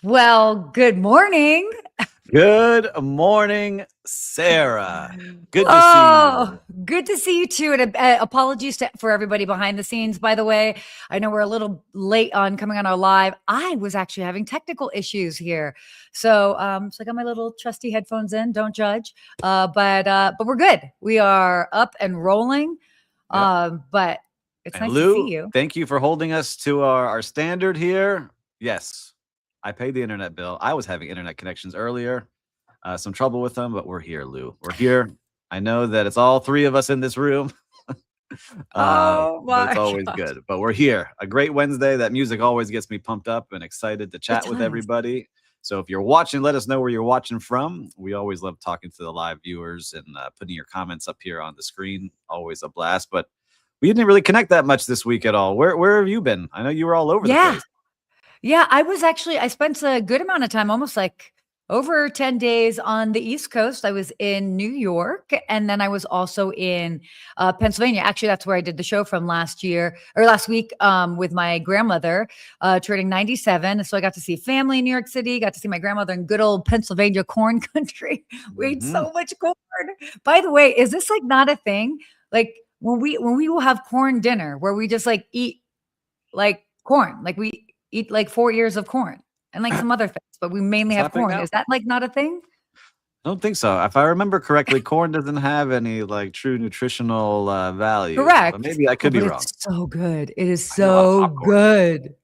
Well, good morning. Good morning, Sarah. Good to see Oh, you. good to see you too. And apologies for everybody behind the scenes, by the way. I know we're a little late on coming on our live. I was actually having technical issues here. So I got my little trusty headphones in. Don't judge. But we're good. We are up and rolling. Yep. But it's And nice to see Lou, you. thank you for holding us to our standard here. Yes, I paid the internet bill. I was having internet connections earlier. Some trouble with them, but we're here, Lou. We're here. I know that it's all three of us in this room. Oh But it's my always gosh. good. But we're here. A great Wednesday. That music always gets me pumped up and excited to chat with does. everybody. So if you're watching, let us know where you're watching from. We always love talking to the live viewers and putting your comments up here on the screen. Always a blast. But we didn't really connect that much this week at all. Where have you been? I know you were all over the place. Yeah, I spent a good amount of time, almost like over 10 days on the East Coast. I was in New York, and then I was also in Pennsylvania. Actually, that's where I did the show from last week with my grandmother turning 97. So I got to see family in New York City, got to see my grandmother in good old Pennsylvania corn country. We ate so much corn. By the way, is this like not a thing? Like when we will have corn dinner where we just like eat like corn, like we eat like 4 ears of corn and like some other things, but we mainly It's have corn. happening now. Is that like not a thing? I don't think so. If I remember correctly, corn doesn't have any like true nutritional value. Correct. But maybe I could be but wrong. It's so good. It is I know, I love so popcorn. good.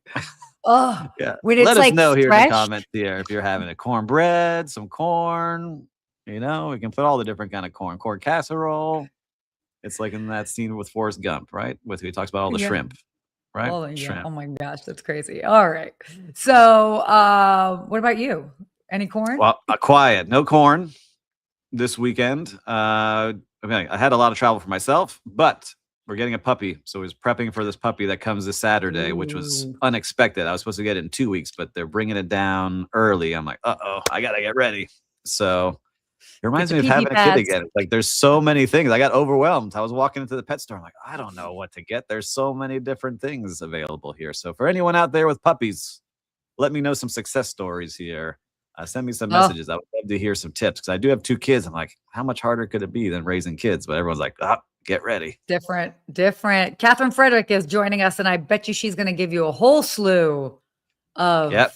Oh, Yeah. when Let it's us like know here in fresh. the comments here if you're having a cornbread, some corn. We can put all the different kind of corn casserole. It's like in that scene with Forrest Gump, right? With he talks about all the Yeah. shrimp, right? Oh, yeah. Shrimp. Oh my gosh, that's crazy. All right. So, what about you? Any corn? Well, quiet, no corn this weekend. I had a lot of travel for myself, but we're getting a puppy. So I was prepping for this puppy that comes this Saturday, which was Ooh. unexpected. I was supposed to get it in 2 weeks, but they're bringing it down early. I'm like, I got to get ready. So it reminds the me of pee-pee having a kid pads. again. Like there's so many things. I got overwhelmed. I was walking into the pet store. I'm like, I don't know what to get. There's so many different things available here. So for anyone out there with puppies, let me know some success stories here. Send me some messages. I would love to hear some tips because I do have 2 kids. I'm like, how much harder could it be than raising kids? But everyone's like, get ready. Different. Catherine Frederick is joining us, and I bet you she's going to give you a whole slew of. Yep.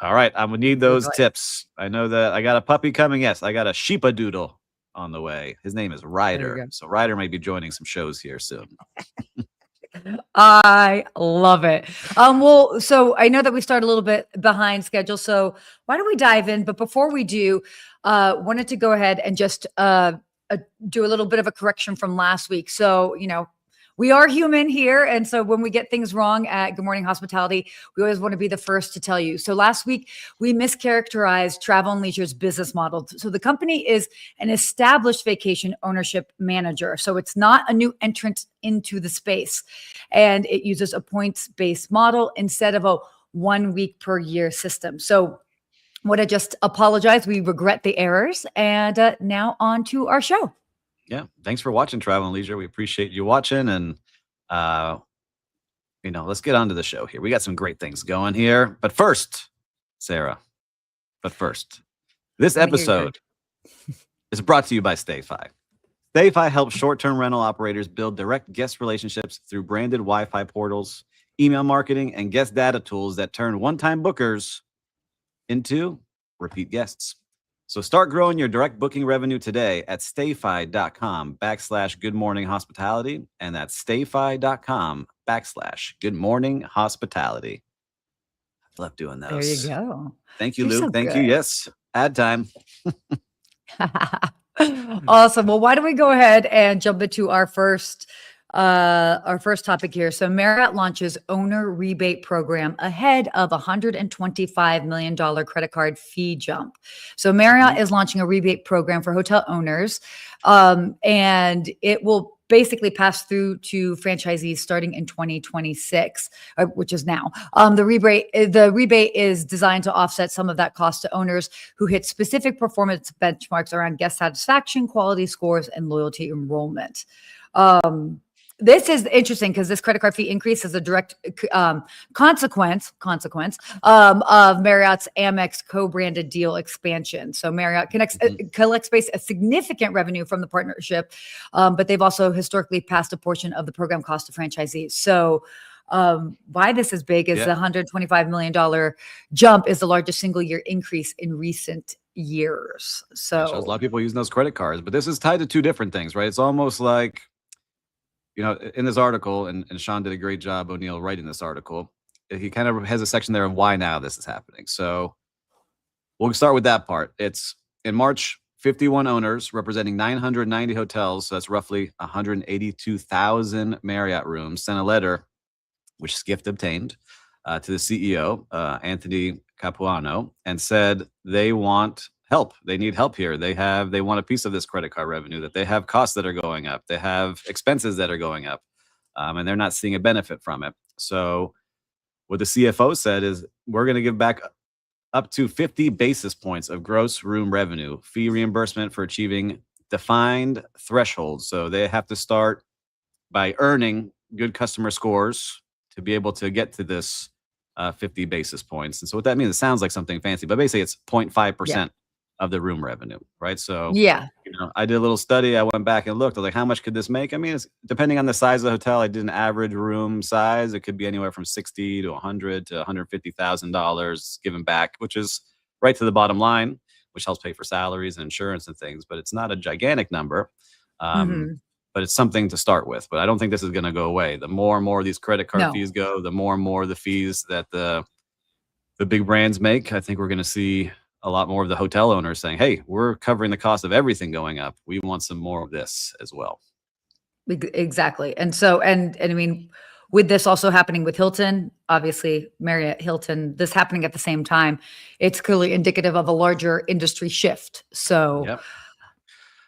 All right. I'm going to need those tips. I know that I got a puppy coming. Yes, I got a sheepadoodle on the way. His name is Ryder. So Ryder may be joining some shows here soon. I love it. Well, so I know that we started a little bit behind schedule. So why don't we dive in? But before we do, wanted to go ahead and just do a little bit of a correction from last week. So, we are human here. And so when we get things wrong at Good Morning Hospitality, we always want to be the first to tell you. So last week, we mischaracterized Travel and Leisure's business model. So the company is an established vacation ownership manager. So it's not a new entrant into the space. And it uses a points-based model instead of a 1 week per year system. So want to just apologize. We regret the errors. And now on to our show. Yeah. Thanks for watching Travel and Leisure. We appreciate you watching. And, let's get on to the show here. We got some great things going here. But first, Sarah, this episode is brought to you by StayFi. StayFi helps short-term rental operators build direct guest relationships through branded Wi-Fi portals, email marketing, and guest data tools that turn one-time bookers into repeat guests. So start growing your direct booking revenue today at stayfi.com/Good Morning Hospitality. And that's stayfi.com/Good Morning Hospitality. I love doing those. There you go. Thank you, Lou. So Thank you. Yes. Ad time. Awesome. Well, why don't we go ahead and jump into our first topic here. So Marriott launches owner rebate program ahead of $125 million credit card fee jump. So Marriott is launching a rebate program for hotel owners, and it will basically pass through to franchisees starting in 2026, which is now. The rebate is designed to offset some of that cost to owners who hit specific performance benchmarks around guest satisfaction, quality scores, and loyalty enrollment. This is interesting because this credit card fee increase is a direct consequence of Marriott's Amex co-branded deal expansion. So Marriott collects a significant revenue from the partnership, but they've also historically passed a portion of the program cost to franchisees. So why this is big is the $125 million jump is the largest single year increase in recent years. So it shows a lot of people using those credit cards, but this is tied to two different things, right? It's almost like, in this article, and Sean did a great job, O'Neill, writing this article. He kind of has a section there of why now this is happening. So we'll start with that part. It's in March, 51 owners representing 990 hotels. So that's roughly 182,000 Marriott rooms sent a letter, which Skift obtained, to the CEO, Anthony Capuano, and said they want help. They need help here. They want a piece of this credit card revenue, that they have costs that are going up. They have expenses that are going up, and they're not seeing a benefit from it. So what the CFO said is, we're going to give back up to 50 basis points of gross room revenue, fee reimbursement for achieving defined thresholds. So they have to start by earning good customer scores to be able to get to this 50 basis points. And so what that means, it sounds like something fancy, but basically it's 0.5% of the room revenue, right? So I did a little study. I went back and looked. I was like, how much could this make? I mean, it's depending on the size of the hotel. I did an average room size. It could be anywhere from $60 to $100 to $150,000 given back, which is right to the bottom line, which helps pay for salaries and insurance and things. But it's not a gigantic number. But it's something to start with. But I don't think this is going to go away. The more and more of these credit card fees go, the more and more the fees that the big brands make, I think we're going to see a lot more of the hotel owners saying, hey, we're covering the cost of everything going up. We want some more of this as well. Exactly. And so, and I mean, with this also happening with Hilton, obviously Marriott, Hilton, this happening at the same time, it's clearly indicative of a larger industry shift. So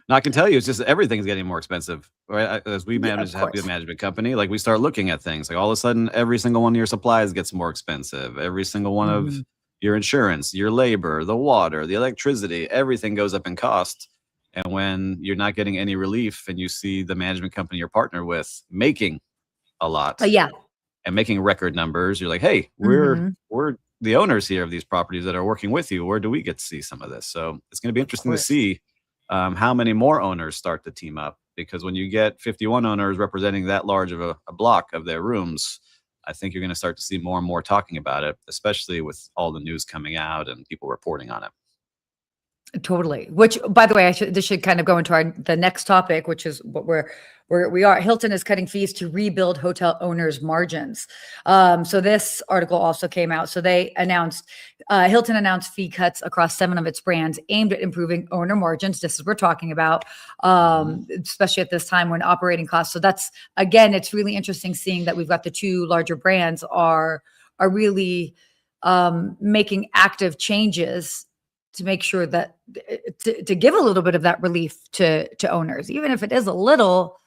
now, I can tell you, it's just everything's getting more expensive, right? As we manage to have a management company, like we start looking at things, like all of a sudden, every single one of your supplies gets more expensive. Every single one of your insurance, your labor, the water, the electricity, everything goes up in cost. And when you're not getting any relief and you see the management company you're partnered with making a lot and making record numbers, you're like, hey, we're the owners here of these properties that are working with you. Where do we get to see some of this? So it's going to be interesting to see how many more owners start to team up, because when you get 51 owners representing that large of a block of their rooms, I think you're going to start to see more and more talking about it, especially with all the news coming out and people reporting on it. Totally. Which, by the way, this should kind of go into the next topic, which is what we are. Hilton is cutting fees to rebuild hotel owners' margins. So this article also came out. So they announced, Hilton announced fee cuts across 7 of its brands aimed at improving owner margins. This is what we're talking about, especially at this time when operating costs. So that's, again, it's really interesting seeing that we've got the 2 larger brands are really making active changes to make sure that to give a little bit of that relief to owners, even if it is a little.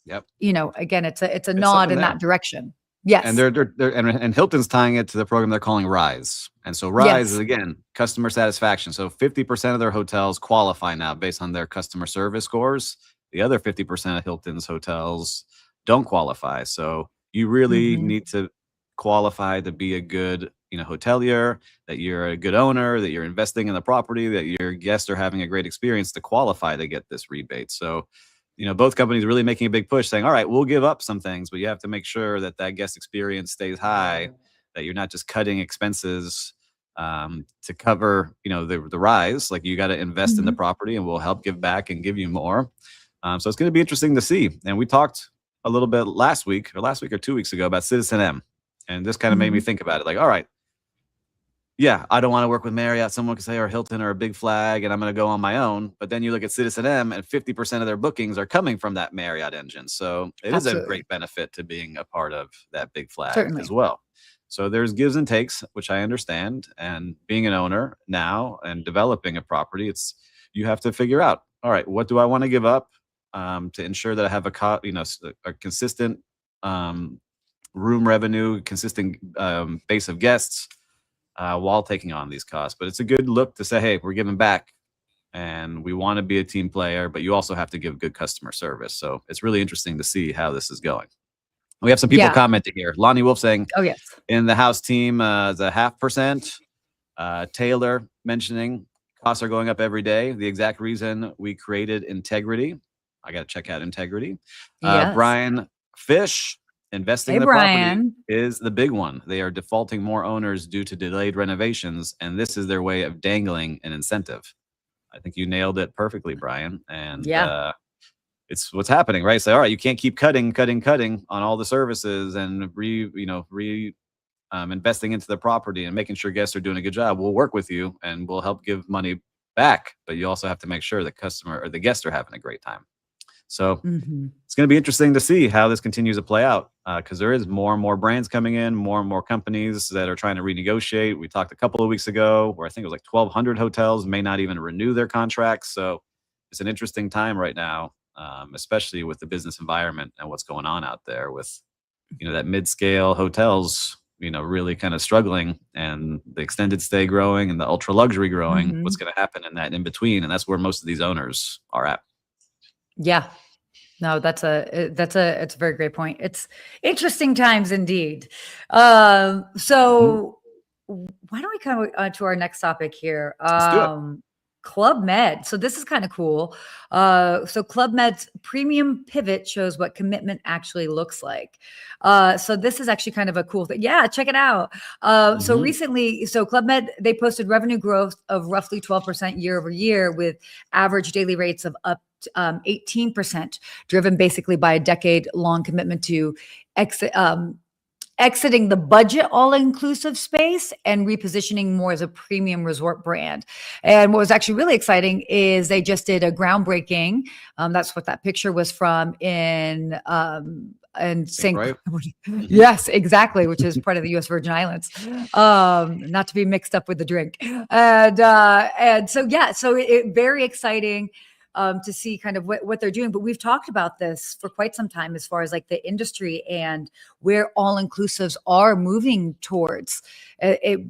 Again, it's a nod in that direction. Yes. And and Hilton's tying it to the program they're calling Rise. And so Rise is, again, customer satisfaction. So 50% of their hotels qualify now based on their customer service scores. The other 50% of Hilton's hotels don't qualify. So you really need to qualify to be a good hotelier, that you're a good owner, that you're investing in the property, that your guests are having a great experience to qualify to get this rebate. So, both companies really making a big push saying, all right, we'll give up some things, but you have to make sure that guest experience stays high, that you're not just cutting expenses to cover, the rise. Like, you got to invest in the property, and we'll help give back and give you more. So it's going to be interesting to see. And we talked a little bit last week or 2 weeks ago about Citizen M. And this kind of made me think about it. Like, all right, I don't want to work with Marriott, someone could say, or Hilton, or a big flag, and I'm going to go on my own. But then you look at Citizen M, and 50% of their bookings are coming from that Marriott engine. So it is a great benefit to being a part of that big flag as well. So there's gives and takes, which I understand. And being an owner now and developing a property, you have to figure out, all right, what do I want to give up to ensure that I have a consistent room revenue, consistent base of guests, while taking on these costs. But it's a good look to say, hey, we're giving back and we want to be a team player, but you also have to give good customer service. So it's really interesting to see how this is going. We have some people commenting here. Lonnie Wolf saying, oh yes, in the house team, is a 0.5%. Taylor mentioning costs are going up every day. The exact reason we created Integrity. I got to check out Integrity. yes. Brian Fish, investing in the property is the big one. They are defaulting more owners due to delayed renovations, and this is their way of dangling an incentive. I think you nailed it perfectly, Brian. And it's what's happening, right? So, all right, you can't keep cutting on all the services and investing into the property and making sure guests are doing a good job. We'll work with you and we'll help give money back, but you also have to make sure the customer or the guests are having a great time. So it's going to be interesting to see how this continues to play out, because there is more and more brands coming in, more and more companies that are trying to renegotiate. We talked a couple of weeks ago where I think it was like 1,200 hotels may not even renew their contracts. So it's an interesting time right now, especially with the business environment and what's going on out there with, that mid-scale hotels, really kind of struggling, and the extended stay growing and the ultra luxury growing. What's going to happen in that in between? And that's where most of these owners are at. Yeah. No, it's a very great point. It's interesting times indeed. So why don't we come to our next topic here? Let's do it. Club Med. So this is kind of cool. So Club Med's premium pivot shows what commitment actually looks like. So this is actually kind of a cool thing. Yeah, check it out. So recently, Club Med, they posted revenue growth of roughly 12% year over year, with average daily rates of up 18%, driven basically by a decade-long commitment to exiting the budget all-inclusive space and repositioning more as a premium resort brand. And what was actually really exciting is they just did a groundbreaking. That's what that picture was from in St. Yes, exactly, which is part of the U.S. Virgin Islands, not to be mixed up with the drink. And so it very exciting to see kind of what they're doing. But we've talked about this for quite some time as far as like the industry and where all-inclusives are moving towards. It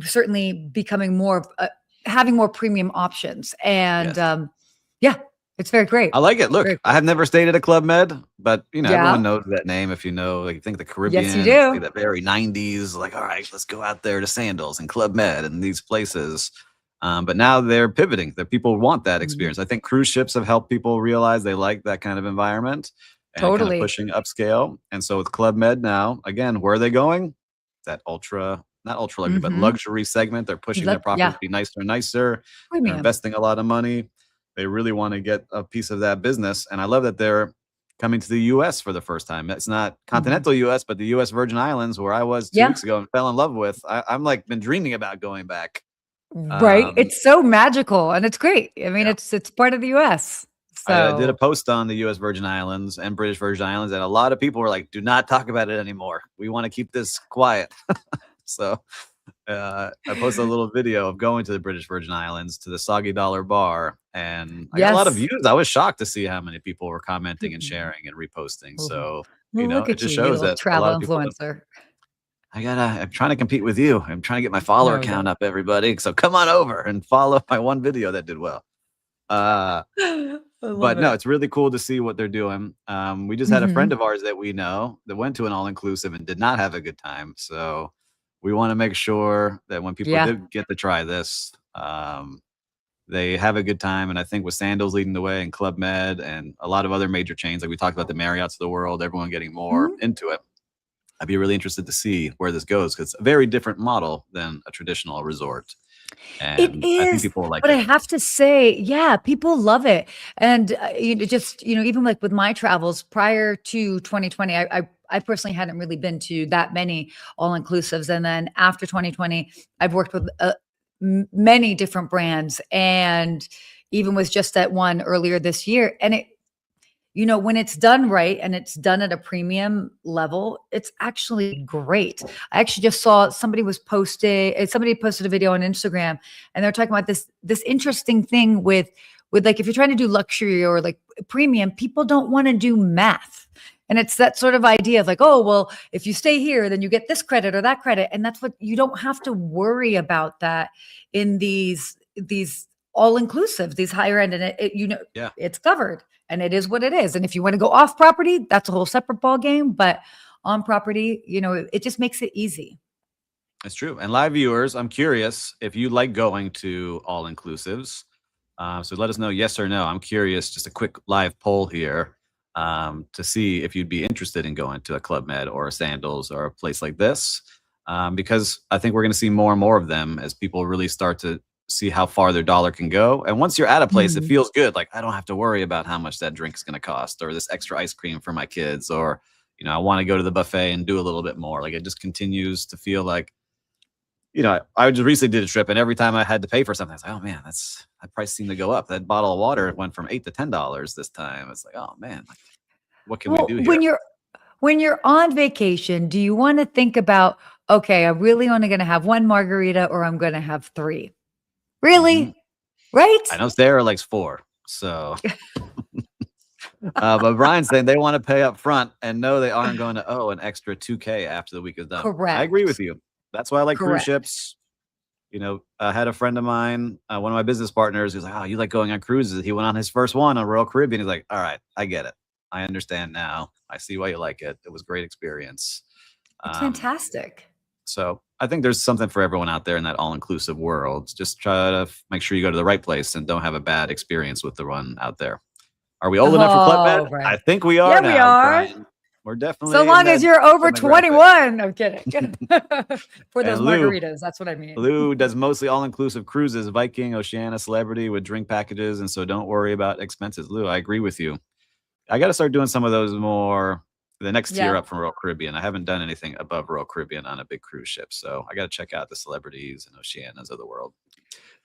certainly becoming more, having more premium options. And it's very great. I like it. Look, I have never stayed at a Club Med, but everyone knows that name. If you think the Caribbean, yes, you do. That very 90s, like, all right, let's go out there to Sandals and Club Med and these places. But now they're pivoting. That people want that experience. I think cruise ships have helped people realize they like that kind of environment and kind of pushing upscale. And so with Club Med now, again, where are they going? That not ultra luxury, but luxury segment. They're pushing their property to be nicer and nicer. Premium. They're investing a lot of money. They really want to get a piece of that business. And I love that they're coming to the U.S. for the first time. It's not continental U.S., but the U.S. Virgin Islands, where I was 2 weeks ago and fell in love with. I'm like been dreaming about going back. Right. It's so magical and it's great. I mean, it's part of the US. So I did a post on the US Virgin Islands and British Virgin Islands, and a lot of people were like, do not talk about it anymore. We want to keep this quiet. So I posted a little video of going to the British Virgin Islands to the Soggy Dollar Bar, and I got a lot of views. I was shocked to see how many people were commenting and sharing and reposting. So, it just shows that travel influencer. I'm trying to compete with you. I'm trying to get my follower count up, everybody. So come on over and follow my one video that did well. It's really cool to see what they're doing. We just had a friend of ours that we know that went to an all-inclusive and did not have a good time. So we want to make sure that when people did get to try this, they have a good time. And I think with Sandals leading the way and Club Med and a lot of other major chains, like we talked about the Marriotts of the world, everyone getting more into it. I'd be really interested to see where this goes, because it's a very different model than a traditional resort. And it is, I think people will like but it. I have to say, people love it. And even like with my travels prior to 2020, I personally hadn't really been to that many all-inclusives. And then after 2020, I've worked with many different brands, and even with just that one earlier this year. And it, when it's done right and it's done at a premium level, it's actually great. I actually just saw somebody posted a video on Instagram, and they're talking about this interesting thing with like, if you're trying to do luxury or like premium, people don't want to do math. And it's that sort of idea of like, oh, well, if you stay here, then you get this credit or that credit. And that's what you don't have to worry about that in these all inclusive, these higher end, and Yeah. it's covered, and it is what it is. And if you want to go off property, that's a whole separate ball game. But on property, it just makes it easy. It's true. And live viewers, I'm curious if you like going to all inclusives. So let us know yes or no. I'm curious, just a quick live poll here to see if you'd be interested in going to a Club Med or a Sandals or a place like this. Because I think we're going to see more and more of them as people really start to see how far their dollar can go. And once you're at a place, it feels good. Like, I don't have to worry about how much that drink is going to cost, or this extra ice cream for my kids, or, I want to go to the buffet and do a little bit more. Like, it just continues to feel like, I just recently did a trip, and every time I had to pay for something, I was like, oh man, that price seemed to go up. That bottle of water went from $8 to $10 this time. It's like, oh man, what can we do here? When you're on vacation, do you want to think about, okay, I'm really only going to have one margarita, or I'm going to have 3? Really? Right? I know Sarah likes 4. So, but Brian's saying they want to pay up front and know they aren't going to owe an extra $2K after the week is done. Correct. I agree with you. That's why I like cruise ships. I had a friend of mine, one of my business partners, who's like, oh, you like going on cruises? He went on his first one on Royal Caribbean. He's like, all right, I get it. I understand now. I see why you like it. It was a great experience. It's fantastic. So I think there's something for everyone out there in that all-inclusive world. Just try to make sure you go to the right place and don't have a bad experience with the one out there. Are we old enough for Club Med? Right. I think we are now. We are. Brian. We're definitely. So long as you're over 21. I'm kidding. For those margaritas, that's what I mean. Lou does mostly all-inclusive cruises, Viking, Oceania, Celebrity, with drink packages, and so don't worry about expenses. Lou, I agree with you. I got to start doing some of those more. The next tier up from Royal Caribbean. I haven't done anything above Royal Caribbean on a big cruise ship, so I got to check out the Celebrities and Oceanas of the world.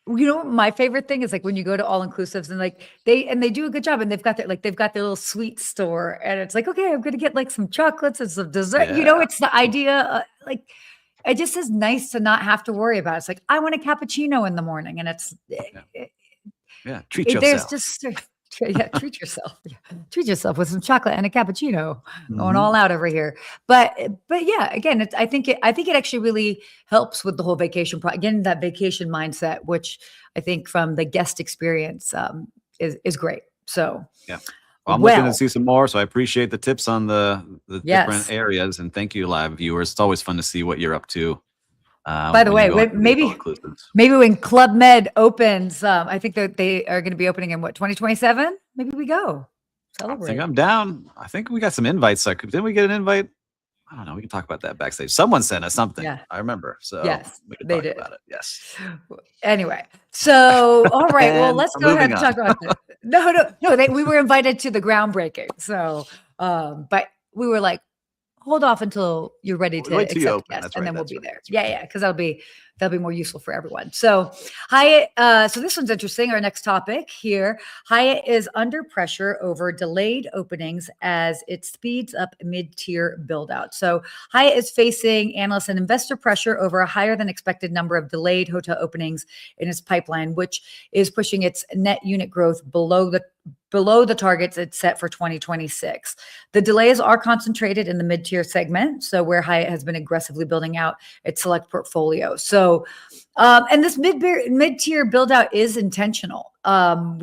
My favorite thing is like when you go to all inclusives and like they do a good job, and they've got their little sweet store, and it's like, okay, I'm gonna get like some chocolates and some dessert. Yeah. It's the idea, like it just is nice to not have to worry about it. It's like, I want a cappuccino in the morning, and it's treat yourself. There's just treat yourself. Treat yourself with some chocolate and a cappuccino. Going all out over here. But yeah, again, I think it actually really helps with the whole vacation. Again, that vacation mindset, which I think from the guest experience is great. So yeah. Well, I'm looking to see some more. So I appreciate the tips on the different areas, and thank you, live viewers. It's always fun to see what you're up to. By the way, maybe when Club Med opens, I think that they are going to be opening in 2027. Maybe we go celebrate. I think I'm down. I think we got some invites. Didn't we get an invite? I don't know. We can talk about that backstage. Someone sent us something. Yeah. I remember. So yes, we can they talk did. about it. Yes. Anyway, so all right. Well, let's go ahead and talk about that. No. We were invited to the groundbreaking. So, but we were like, hold off until you're ready to accept guests, and then we'll be there. Yeah, because that'll be more useful for everyone. So Hyatt, so this one's interesting. Our next topic here, Hyatt is under pressure over delayed openings as it speeds up mid-tier build out. So Hyatt is facing analyst and investor pressure over a higher than expected number of delayed hotel openings in its pipeline, which is pushing its net unit growth below the targets it's set for 2026. The delays are concentrated in the mid-tier segment, so where Hyatt has been aggressively building out its select portfolio. So, and this mid-tier build-out is intentional. Hyatt,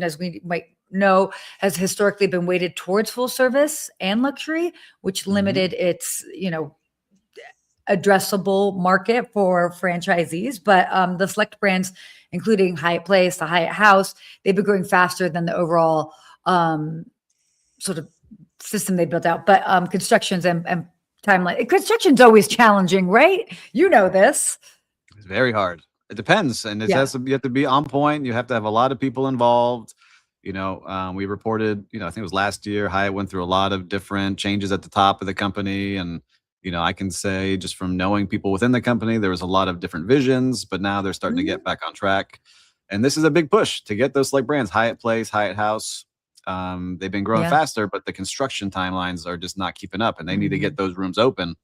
as we might know, has historically been weighted towards full service and luxury, which limited its, addressable market for franchisees. But the select brands, including Hyatt Place, the Hyatt House, they've been growing faster than the overall sort of system they built out. But constructions and timeline. Construction's always challenging, right? You know this. It's very hard. It depends. And you have to be on point. You have to have a lot of people involved. We reported, I think it was last year, Hyatt went through a lot of different changes at the top of the company. And I can say just from knowing people within the company, there was a lot of different visions, but now they're starting to get back on track. And this is a big push to get those select brands, Hyatt Place, Hyatt House. They've been growing faster, but the construction timelines are just not keeping up, and they need to get those rooms open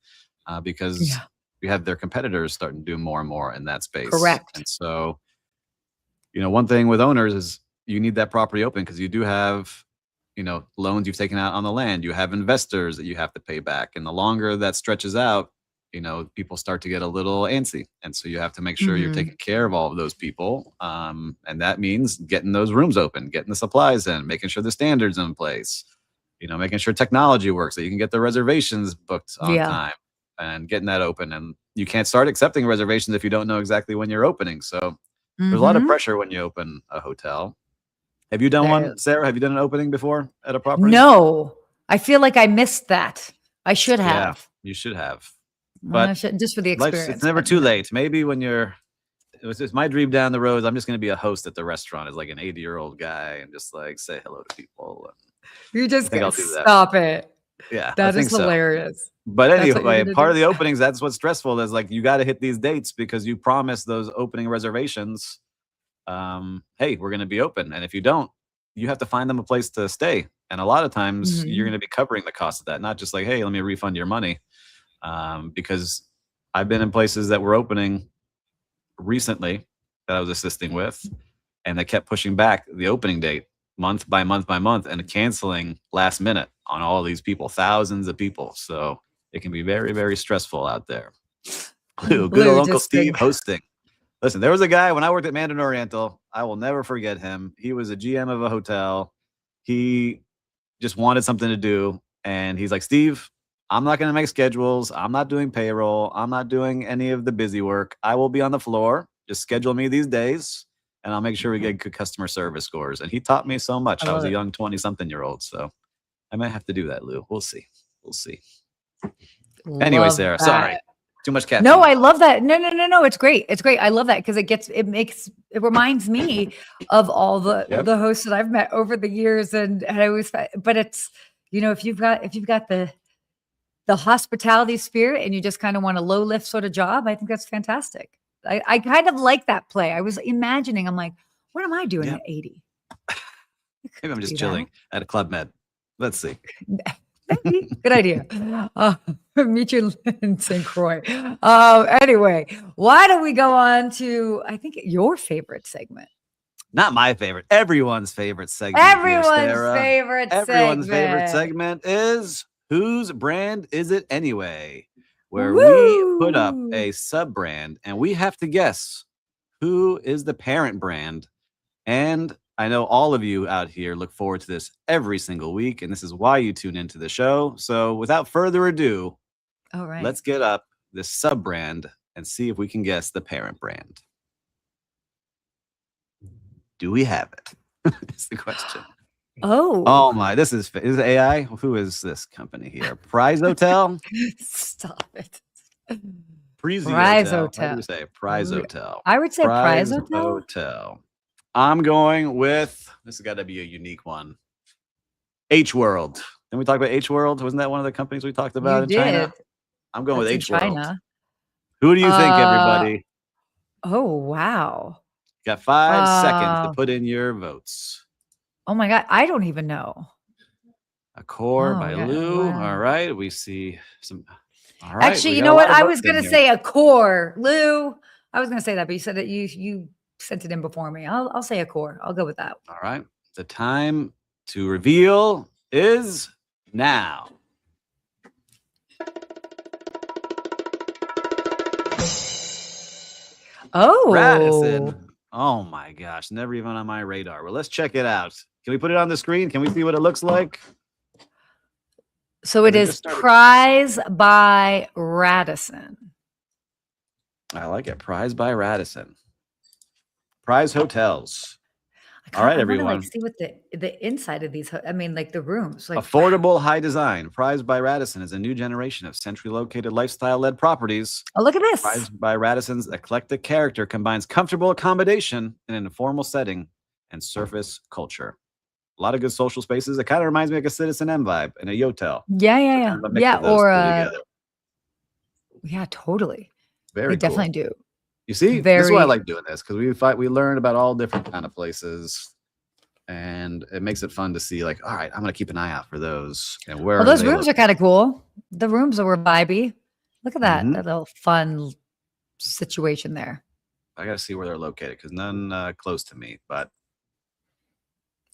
because we have their competitors starting to do more and more in that space. Correct. And so, one thing with owners is you need that property open because you do have loans you've taken out on the land. You have investors that you have to pay back. And the longer that stretches out, people start to get a little antsy. And so you have to make sure you're taking care of all of those people. And that means getting those rooms open, getting the supplies in, making sure the standards in place, making sure technology works, that you can get the reservations booked on time and getting that open. And you can't start accepting reservations if you don't know exactly when you're opening. So there's a lot of pressure when you open a hotel. Have you done one, Sarah? Have you done an opening before at a property? No, I feel like I missed that. I should have. Yeah, you should have. But just for the experience. It's never too late. Maybe when it's my dream down the road, I'm just going to be a host at the restaurant as like an 80-year-old guy and just like say hello to people. You just got to stop it. Yeah, that is hilarious. So. But anyway, part of the openings, that's what's stressful is like you got to hit these dates because you promised those opening reservations. Hey, we're going to be open. And if you don't, you have to find them a place to stay. And a lot of times you're going to be covering the cost of that, not just like, hey, let me refund your money. Because I've been in places that were opening recently that I was assisting with, and they kept pushing back the opening date month by month by month and canceling last minute on all these people, thousands of people. So it can be very, very stressful out there. Good old Uncle Steve hosting. Listen, there was a guy when I worked at Mandarin Oriental. I will never forget him. He was a GM of a hotel. He just wanted something to do. And he's like, Steve, I'm not going to make schedules. I'm not doing payroll. I'm not doing any of the busy work. I will be on the floor. Just schedule me these days, and I'll make sure we get good customer service scores. And he taught me so much. I was a young 20-something-year-old, so I might have to do that, Lou. We'll see. Anyway, Sarah, sorry. Too much caffeine. No, I love that. No. It's great. It's great. I love that because it reminds me of all the hosts that I've met over the years. And I always, but it's, if you've got the hospitality spirit and you just kind of want a low lift sort of job, I think that's fantastic. I kind of like that play. I was imagining, I'm like, what am I doing at 80? Maybe I'm just chilling at a Club Med. Let's see. Good idea. Meet you in St. Croix. Anyway, why don't we go on to, I think, your favorite segment? Not my favorite. Everyone's favorite segment. Everyone's favorite segment is Whose Brand Is It Anyway? Where we put up a sub-brand and we have to guess who is the parent brand. And I know all of you out here look forward to this every single week, and this is why you tune into the show. So without further ado, let's get up this sub-brand and see if we can guess the parent brand. Do we have it? It's the question. Oh my, this is AI. Who is this company here? Prize Hotel? Stop it. Prize Hotel. What do you say? Prize Hotel. I would say Prize Hotel. I'm going with, this has got to be a unique one. H World. Didn't we talk about H World? Wasn't that one of the companies we talked about in China? I'm going with H World. Who do you think, everybody? Oh, wow. Got 5 seconds to put in your votes. Oh my God, I don't even know. Accor by Lou. Wow. All right, we see some. All right. Actually, you know what? I was going to say Accor, Lou. I was going to say that, but you said that you sent it in before me. I'll say Accor. I'll go with that. All right. The time to reveal is now. Oh, Radisson. Oh my gosh, never even on my radar. Well, let's check it out. Can we put it on the screen? Can we see what it looks like? So it is Prize by Radisson. I like it. Prize by Radisson. Prize Hotels. All right, everyone. See what the inside of these. I mean, like the rooms. Like affordable, high design. Prize by Radisson is a new generation of centrally located, lifestyle-led properties. Oh, look at this! Prize by Radisson's eclectic character combines comfortable accommodation in an informal setting and surface culture. A lot of good social spaces. It kind of reminds me of a Citizen M vibe and a Yotel. Yeah. Yeah, totally. Very cool. Definitely do. You see, this is why I like doing this, because we learn about all different kind of places, and it makes it fun to see. Like, all right, I'm gonna keep an eye out for those. And where those rooms are kind of cool. The rooms were vibey. Look at that, that little fun situation there. I gotta see where they're located because none close to me, but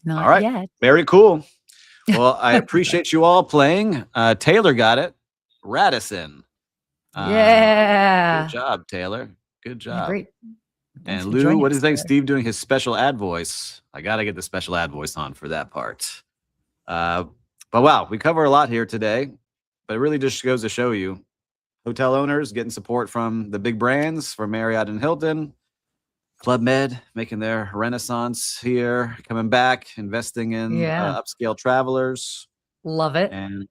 not all right, yet. Very cool. Well, I appreciate you all playing. Taylor got it. Radisson. Yeah. Good job, Taylor. Good Yeah, job. great. Thanks And for Lou, joining what do us you think? today. Steve doing his special ad voice. I got to get the special ad voice on for that part. But wow, we cover a lot here today, but it really just goes to show you hotel owners getting support from the big brands, from Marriott and Hilton, Club Med making their renaissance here, coming back, investing in Yeah. upscale travelers. Love it. And,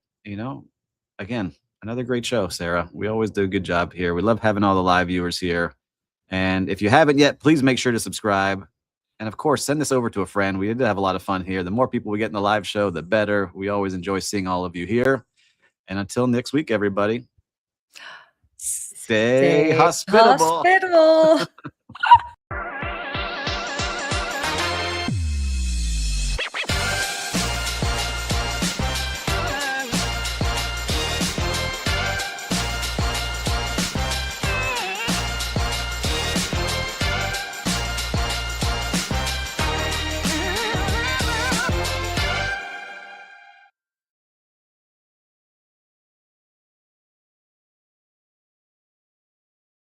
again, another great show, Sarah. We always do a good job here. We love having all the live viewers here. And if you haven't yet, please make sure to subscribe. And of course, send this over to a friend. We did have a lot of fun here. The more people we get in the live show, the better. We always enjoy seeing all of you here. And until next week, everybody, stay hospitable. Hospitable.